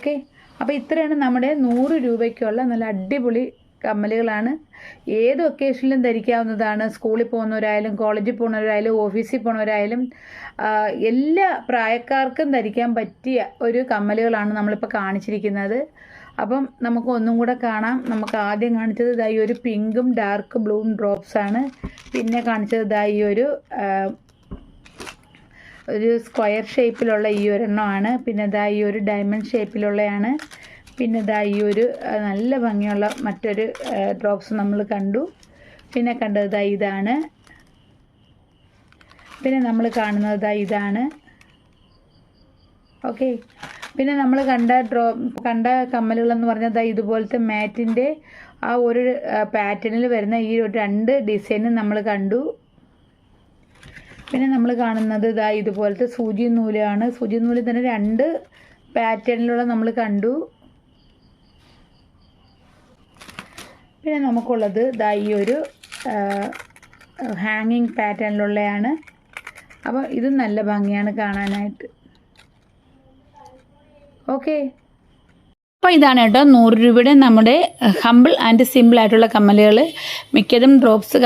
Okay, അപ്പോൾ ഇത്രയാണ് നമ്മുടെ 100 രൂപയ്ക്കുള്ള നല്ല അടിപൊളി കമ്മലുകളാണ്. ഏത് ഒക്കേഷനിലും ധരിക്കാവുന്നതാണ്. സ്കൂളിൽ പോകുന്നവരായാലും കോളേജിൽ പോകുന്നവരായാലും ഓഫീസിൽ പോകുന്നവരായാലും എല്ലാ പ്രായക്കാർക്കും ധരിക്കാൻ പറ്റിയ ഒരു കമ്മലുകളാണ് നമ്മളിപ്പോൾ കാണിച്ചിരിക്കുന്നത്. അപ്പം നമുക്ക് ഒന്നും കൂടെ കാണാം. നമുക്ക് ആദ്യം കാണിച്ചത് ഇതായി ഒരു പിങ്കും ഡാർക്ക് ബ്ലൂവും ഡ്രോപ്സാണ്. പിന്നെ കാണിച്ചത് ഇതായി ഒരു സ്ക്വയർ ഷേപ്പിലുള്ള ഈ ഒരെണ്ണമാണ്. പിന്നെ ഇതായി ഒരു ഡയമണ്ട് ഷേപ്പിലുള്ളതാണ്. പിന്നെ ഇതായി ഒരു നല്ല ഭംഗിയുള്ള മറ്റൊരു ഡ്രോപ്സ് നമ്മൾ കണ്ടു. പിന്നെ കണ്ടത് ഇതാണ്. പിന്നെ നമ്മൾ കാണുന്നത് ഇതാണ്. ഓക്കെ, പിന്നെ നമ്മൾ കണ്ട കമ്മലുകളെന്ന് പറഞ്ഞാൽ ഇതുപോലത്തെ മാറ്റിൻ്റെ ആ ഒരു പാറ്റേണിൽ വരുന്ന ഈ 2 ഡിസൈനും നമ്മൾ കണ്ടു. പിന്നെ നമ്മൾ കാണുന്നത് ഇതുപോലത്തെ സൂചി നൂലാണ്. സൂചി നൂലിൽ തന്നെ 2 പാറ്റേണിലുള്ള നമ്മൾ കണ്ടു. പിന്നെ നമുക്കുള്ളത് ഈ ഒരു ഹാങ്ങിങ് പാറ്റേണിലുള്ളതാണ്. അപ്പോൾ ഇത് നല്ല ഭംഗിയാണ് കാണാനായിട്ട്. ഓക്കെ, അപ്പോൾ ഇതാണ് കേട്ടോ 100 രൂപയുടെ നമ്മുടെ ഹമ്പിൾ ആൻഡ് സിമ്പിൾ ആയിട്ടുള്ള കമ്മലുകൾ. മിക്കതും ഡ്രോപ്സ്